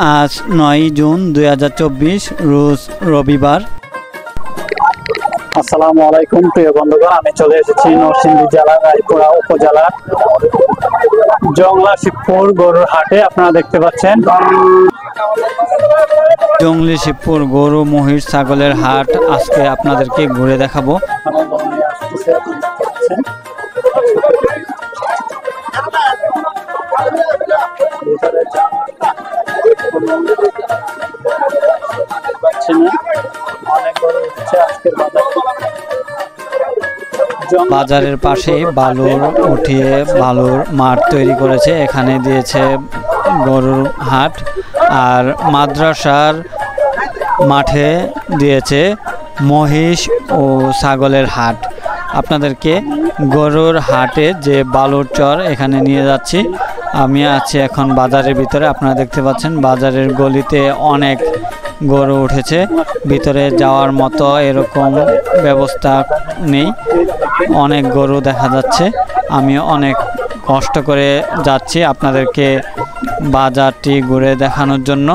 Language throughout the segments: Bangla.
আজ 9 জুন 2024 রোজ রবিবার। আসসালামু আলাইকুম প্রিয় বন্ধুগণ, আমি চলে এসেছি নরসিংদী জেলার রায়পুরা উপজেলার জংলা শিবপুর গরুর হাটে। আপনারা দেখতে পাচ্ছেন জংলি শিবপুর গরু মহিষ ছাগলের হাট আজকে আপনাদেরকে ঘুরে দেখাবো। বাজারের পাশে বালুর উঠিয়ে বালুর মাঠ তৈরি করেছে, এখানে দিয়েছে গরুর হাট। আর মাদ্রাসার মাঠে দিয়েছে মহিষ ও ছাগলের হাট। আপনাদেরকে গরুর হাটে যে বালুর চর এখানে নিয়ে যাচ্ছি। আমি আছি এখন বাজারের ভিতরে। আপনারা দেখতে পাচ্ছেন বাজারের গলিতে অনেক গরু উঠেছে, ভিতরে যাওয়ার মতো এরকম ব্যবস্থা নেই। অনেক গরু দেখা যাচ্ছে। আমি অনেক কষ্ট করে যাচ্ছি আপনাদেরকে বাজারটি ঘুরে দেখানোর জন্য।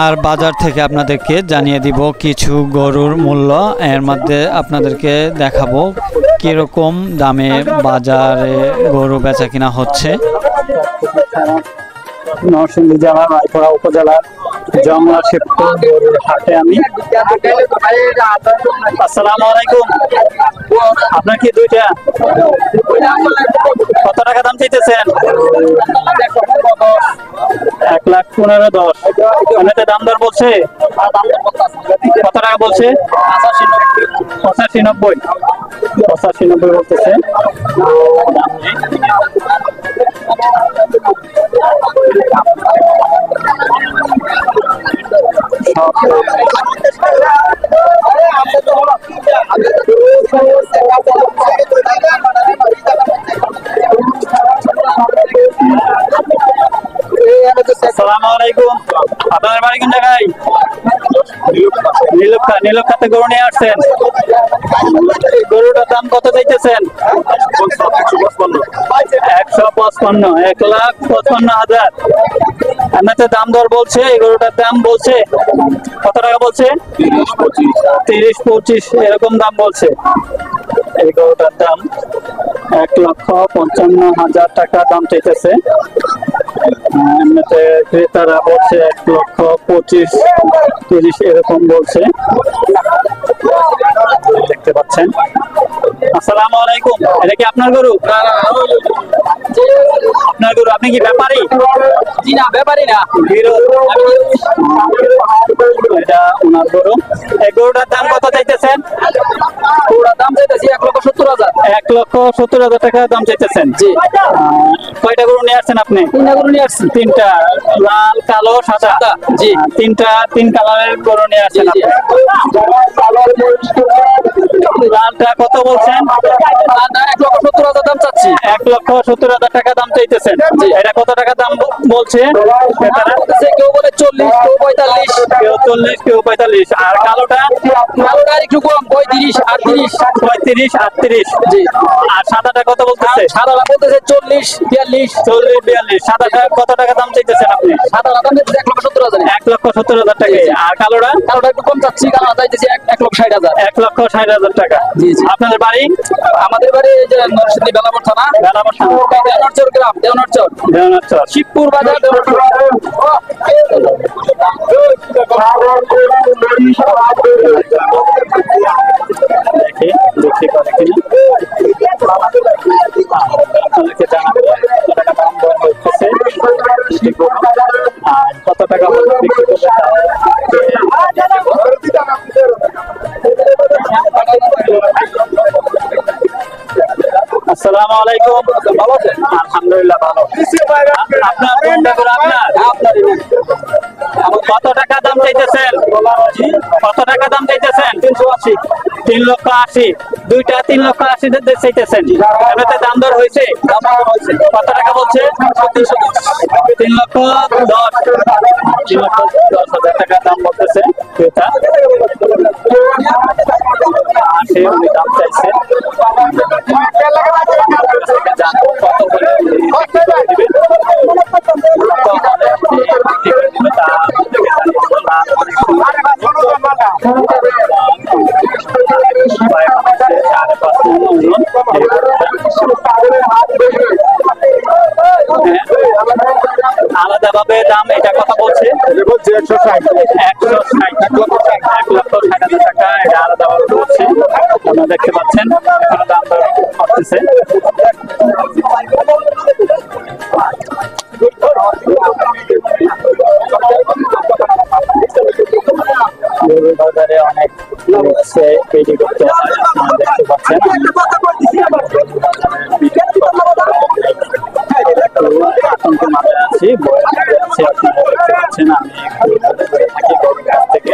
আর বাজার থেকে আপনাদেরকে জানিয়ে দিব কিছু গরুর মূল্য। এর মধ্যে আপনাদেরকে দেখাবো কীরকম দামে বাজারে গরু বেচা কিনা হচ্ছে। নরসিংদী জেলার রায়পুরা উপজেলার জংলা শিবপুর গরুর হাটে আমি। আসসালামু আলাইকুম, আপনার কি দুইটা? কত টাকা দাম চাইতেছেন? 1,15,10,000। এমনিতে দাম দর বলছে কত টাকা বলছে? 85-90 বলতেছে। আসসালামু আলাইকুম, আপনাদের বাড়ি কোন জায়গায়? নীলক্ষাতে গরু নিয়ে আসছেন। গরুটার দাম কত চাইতেছেন? 155, 1,55,000। এমনিতে দাম দর বলছে, এই গরুটার দাম বলছে কত টাকা বলছে? 30-25 এরকম দাম বলছে। এই গরুটার দাম 1,55,000 টাকা দাম চাইতেছে। এমনিতে ক্রেতারা বলছে 1,25-30 এরকম বলছে। দেখতে পাচ্ছেন। আসসালামু আলাইকুম, এটা কি আপনার গরু? আপনার গরু? আপনি কি ব্যাপারী? জি না, ব্যাপারী না। এটা ওনার গরু। এই গরুটার দাম কত চাইতেছেন? গরুটার দাম চাইতেছি 1,70,000। 1,70,000 টাকা দাম চাইতেছেন। জি। কয়টা গরু নিয়ে আসছেন আপনি? 3টা গরু নিয়ে আসছি। 3টা, লাল, কালো, সাদা। জি। 3 কালারের গরু নিয়ে আসছেন আপনি। লালটা কত বলছেন? 1,70,000 দাম চাচ্ছি। 1,70,000 টাকা দাম চাইতেছেন। এটা কত টাকা দাম বলছে? কেউ বলে 40, কেউ 45, কেউ 40, কেউ 45। আর কালোটা? কালোটা একটু কম, 35, 38। 35-38। জি। আর সাদাটা কত বলতেছে? সাদাটা বলতেছে 40, 42। 40-42। সাদাটা কত টাকা দাম চাইতেছেন আপনি? সাদাটা দাম চাইতেছে 1,70,000। 1,70,000 টাকা। আর কালোটা? কালোটা একটু কম চাচ্ছি, কালোটা চাইতেছি 1,60,000। 1,60,000 টাকা। জি জি। আপনাদের বাড়ি? আমাদের বাড়ি এই যে নরসিংদী বেলাপুর থানা, দেওনারচর গ্রাম, দেওনারচর শিবপুর বাজার, দেওনারচর। দেখি করে কিনা আপনাদেরকে জানাবো কত টাকা দাম দর হচ্ছে আর কত টাকা বিক্রি করবে। আসসালামু আলাইকুম, ভালো আছেন? আলহামদুলিল্লাহ ভালো। আপনার কোনটা করে আপনার? কত টাকা দাম চাইতেছেন? কত টাকা দাম চাইতেছেন? 380। 3,80,000। দুইটা 3,80,000 চাইতেছেন। এমনিতে দাম দর হয়েছে? কত টাকা বলছে? 3,10,000। 3,10,000 টাকা দাম বলতেছে ক্রেতা। 80 উনি দাম চাইছে। যেভাবে দাম এটা কথা বলছে 160 1,60,000 টাকা এটা আলাদাভাবে বলছে। আপনারা দেখতে পাচ্ছেন এখানে দাম দর করতেছে। গরুর বাজারে অনেক লোক পেটি করতে আসে, আপনারা দেখতে পাচ্ছেন। আতঙ্কের মাঝে আছি, বয়ের মাঝে আছি, আপনারা দেখতে পাচ্ছেন। আমি থাকি গরুর কাছ থেকে,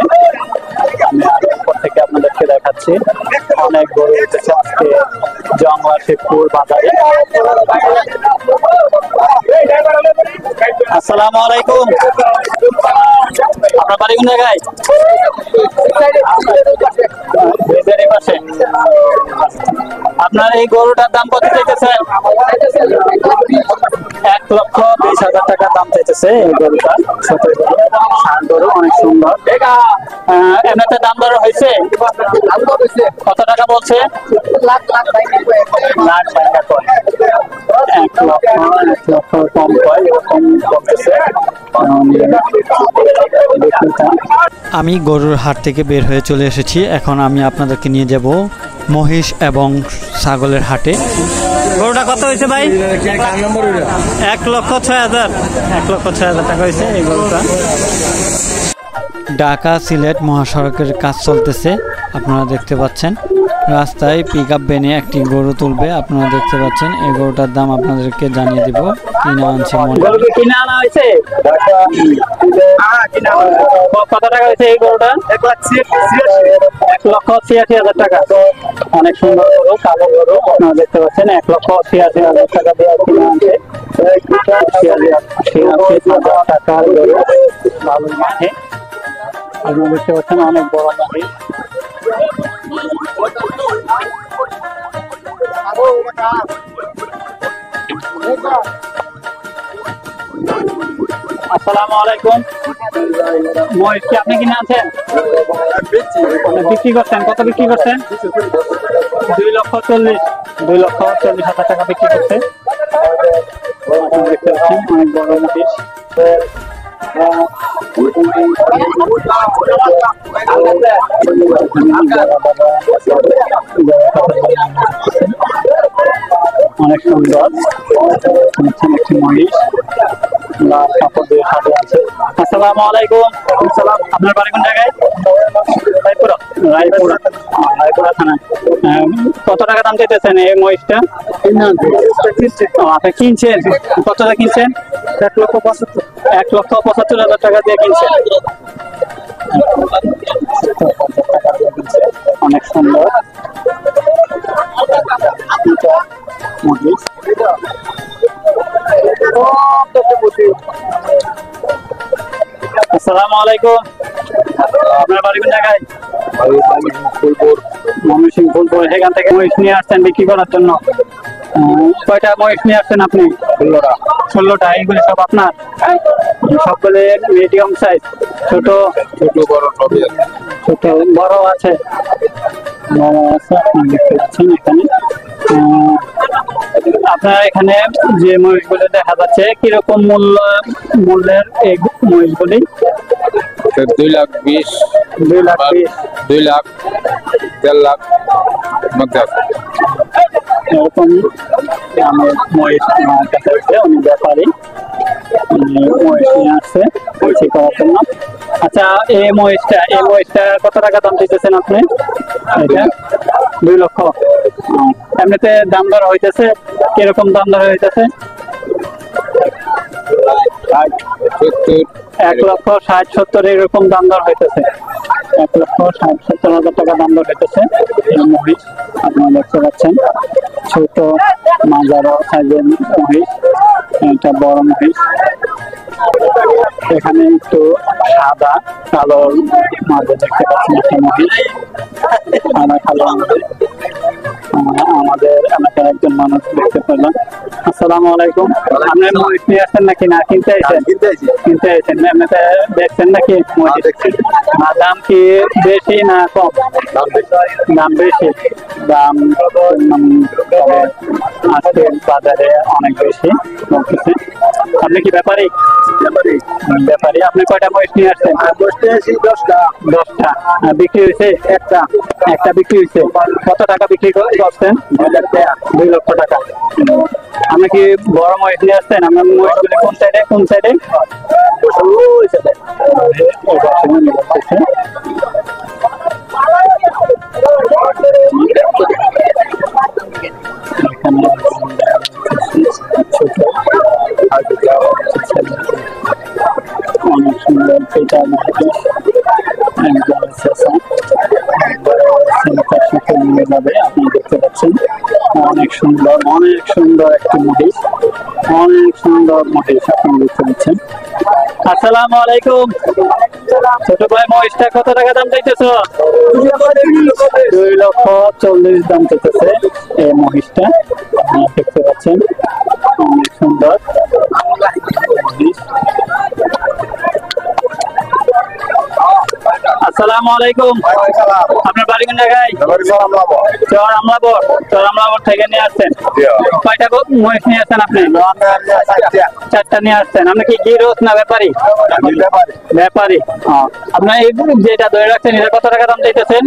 আমি উপর থেকে আপনাদেরকে দেখাচ্ছি। অনেক গরু উঠেছে আজকে জংলা শিবপুর বাজারে। আসসালামু আলাইকুম, আপনার বাড়ি কোন জায়গায়? পাশে। আপনার এই গরুটার দাম কত চাইতেছেন? 1,20,000 টাকা দাম চাইতেছে এই গরুটা। ছোট গরু, ষাঁড় গরু, অনেক সুন্দর। এমনিতে দাম দর হয়েছে? কত টাকা বলছে? লাখ টাকা কয়। 1 লক্ষ কম কয়, এরকম কমেছে। আমি গরুর হাট থেকে বের হয়ে চলে এসেছি। এখন আমি আপনাদেরকে নিয়ে যাব মহিষ এবং ছাগলের হাটে। গরুটা কত হয়েছে ভাই? 1,06,000। 1,06,000 টাকা হয়েছে এই গরুটা। ঢাকা সিলেট মহাসড়কের কাজ চলতেছে, আপনারা দেখতে পাচ্ছেন। রাস্তায় পিকআপ ভ্যানে একটি গরু তুলবে, আপনারা দেখতে পাচ্ছেন। এই গরুটার দাম আপনাদেরকে জানিয়ে দিব। কিনে আনছি মনে কিনে আনা হয়েছে। কত টাকা হয়েছে এই গরুটা? 1,86,000 টাকা। অনেক সুন্দর গরু, কালো গরু, আপনারা দেখতে পাচ্ছেন। 1,86,000 টাকা দিয়ে কিনে আনছে। 86,000 টাকার গরু ভালো মাঠে, আপনারা দেখতে পাচ্ছেন। অনেক বড় মাঠে। আসসালামু আলাইকুম, মহিষ কি আপনি কিনে আনছেন? বিক্রি করছেন? কত বিক্রি করছেন? 2,40,000 টাকা বিক্রি করছে। দেখতে পাচ্ছেন অনেক বড় মহিষ। অনেক সুন্দর একটি মহিষ, লাল কাপড় দিয়ে সাজে আছে। আসসালামু আলাইকুম, আপনার বাড়ি কোন জায়গায়? রায়পুরা থানায়। কত টাকা দাম চাইতেছেন এই মহিষটা? আপনি কিনছেন? কত টাকা কিনছেন? 1,75,000 টাকা দিয়ে কিনছেন। অনেক সুন্দর আসসালামু আলাইকুম, আপনার বাড়ি কোন জায়গায়? ময়মনসিংহ। সেখান থেকে মহিষ নিয়ে আসছেন বিক্রি করার জন্য। কয়টা মহিষ নিয়ে আসছেন আপনি? 16টা। এইগুলি সব আপনার? সবগুলো মিডিয়াম সাইজ? ছোট বড় আছে? দেখতে পাচ্ছেন এখানে। আপনার এখানে যে মহিষগুলো দেখা যাচ্ছে কিরকম মূল্যের এই মহিষগুলি? 2,20,000, 2,20,000, 2,00,000, 1,50,000 মধ্যে আছে। এরকম দামের মহিষ আমার কাছে আছে। উনি ব্যাপারী, মহিষ নিয়ে আসছে বিক্রি করার জন্য। আচ্ছা, এই মহিষটা কত টাকা দাম দিতেছেন আপনি? এটা 2 লক্ষ। এমনিতে দাম দর হইতেছে? কিরকম দাম দর হইতেছে? 1,60,000-1,70,000 এরকম দাম দর হইতেছে। 1,60,000-1,70,000 টাকা দাম দর হইতেছে এই মহিষ। আপনারা দেখতে পাচ্ছেন ছোট মাঝারো সাইজের মহিষ, এটা বড় মহিষ। এখানে একটু সাদা কালোর মাঝে দেখতে পাচ্ছেন একটা মহিষ, সাদা কালো মাঝে আমাদের এলাকার একজন মানুষ দেখতে পেলাম। আসসালামু আলাইকুম। আপনি মহিষ নিয়ে আসছেন নাকি না কিনতে আসছেন? কিনতে আসছেন। এমনিতে দেখছেন নাকি মহিষ? দাম কি বেশি না কম? দাম বেশি। দাম আজকে বাজারে অনেক বেশি বলতেছে। আপনি কি ব্যাপারী? ব্যাপারী। আপনি কয়টা মহিষ নিয়ে আসছেন? 10টা। বিক্রি হয়েছে? একটা বিক্রি হয়েছে। কত টাকা বিক্রি করছেন? 2 লক্ষ টাকা। আপনি কি বড় মহিষ নিয়ে আসছেন? আপনার মহিষগুলি কোন সাইডে? অনেক সুন্দর সেটা সাথে নিয়ে যাবে। আপনি দেখতে পাচ্ছেন অনেক সুন্দর একটি মহিষ, অনেক সুন্দর মহিষ আপনি দেখতে পাচ্ছেন। আসসালামু আলাইকুম। ছোট ভাই, মহিষটা কত টাকা দাম চাইতেছ? 2,40,000 দাম চাইতেছে এই মহিষটা। আপনি দেখতে পাচ্ছেন অনেক সুন্দর মহিষ। আসসালামু আলাইকুম। আপনার বাড়ি কোন জায়গায়? চর আমলাবর থেকে নিয়ে আসছেন। কয়টা মহিষ নিয়ে আসছেন আপনি? 4টা নিয়ে আসছেন। আপনি কি গৃহস্থ না ব্যাপারী? ব্যাপারী। আপনার এই যেটা ধরে রাখছেন এটা কত টাকা দাম চাইতেছেন?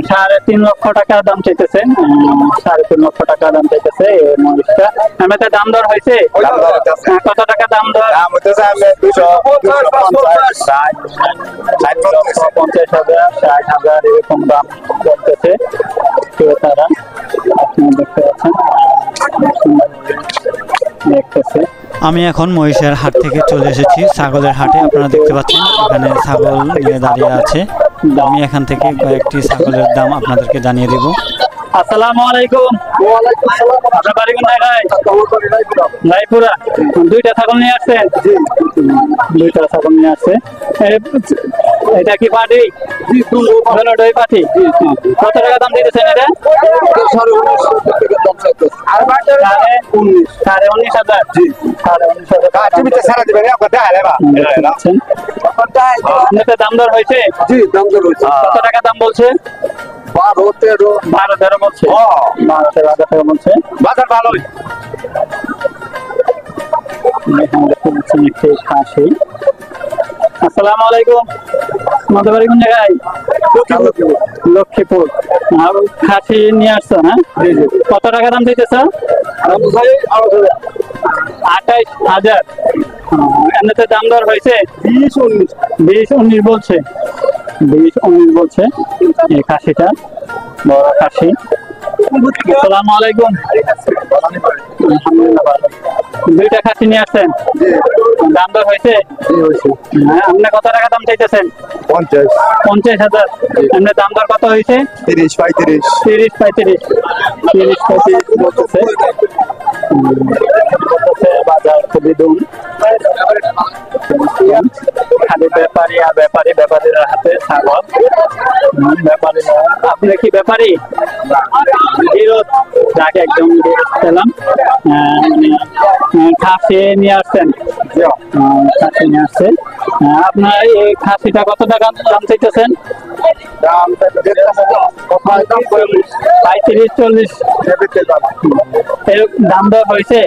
3.5 লক্ষ টাকা দাম চাইতেছেন। 3.5 লক্ষ টাকা দাম চাইতেছে এই মহিষটা। এমনিতে দাম দর হয়েছে? কত টাকা দাম দর? 50,000, 60,000 এরকম দাম বলতেছে ক্রেতারা। আপনি দেখতে পাচ্ছেন দেখতেছে। আমি এখন মহিষের হাট থেকে চলে এসেছি ছাগলের হাটে। আপনারা দেখতে পাচ্ছেন এখানে ছাগল নিয়ে দাঁড়িয়ে আছে। আমি এখান থেকে কয়েকটি ছাগলের দাম আপনাদেরকে জানিয়ে দেব। আসসালামু আলাইকুম। আপনার বাড়ি কোন জায়গায়? রায়পুরা। 2টা ছাগল নিয়ে আসছেন? 2টা ছাগল নিয়ে আসছে। এটা কি পাটি? দুটোই পাটি। কত টাকা দাম দিতেছেন এটা? 19,500। 19,000 দাম দর হয়েছে? কত টাকা দাম বলছে? 12-13 বলছে। 12-13 হাজার টাকা বলছে। বাজার ভালোই। একটি খাসি। আসসালামু আলাইকুম। আমাদের বাড়ি কোন জায়গায়? লক্ষ্মীপুর। খাসি নিয়ে আসছো না? কত টাকা দাম দিতেছ? 28,000। এমনিতে দাম দর হয়েছে? 20-19 বলছে। 20-19 বলছে এই খাসিটা, বড় খাসি। আসসালামু আলাইকুম। আলহামদুলিল্লাহ ভালো। 2টা খাসি নিয়ে আসছেন? দাম দর হয়েছে? আপনি কত টাকা দাম চাইতেছেন? 50,000। এমনি দাম দর কত হয়েছে? 30-35 বলতেছে। বাজার খুবই দুম। খালি ব্যাপারীরা হাতে ছাগল। ব্যাপারীরা। আপনি কি ব্যাপারী? যাকে একদম পেলাম। খাসি নিয়ে আসছেন? খাসি নিয়ে আসছে। আপনার এই খাসিটা কত টাকা দাম চাইতেছেন? 35-40 দাম দর হয়েছে?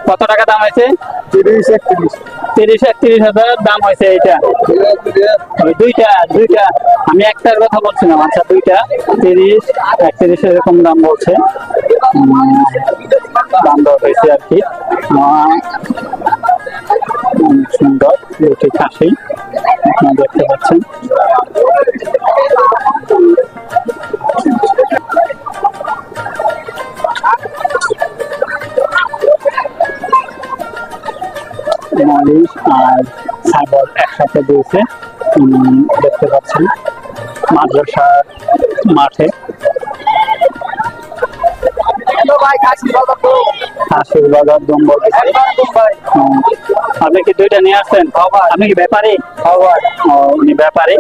কত টাকা দাম হয়েছে? 30-31 হাজার দাম হয়েছে এইটা। 2টা আমি একটার কথা বলছিলাম। আচ্ছা 2টা 30-31 এরকম দাম বলছে। দাম দর হয়েছে আর কি। সুন্দর দুটি খাসি আপনারা দেখতে পাচ্ছেন। মহিষ আর ছাগল একসাথে দিয়েছে দেখতে পাচ্ছেন মাদ্রাসার মাঠে। খাসির বাজার দম বলতেছে। আপনি কি 2টা নিয়ে আসছেন? আপনি কি ব্যাপারী? উনি ব্যাপারী।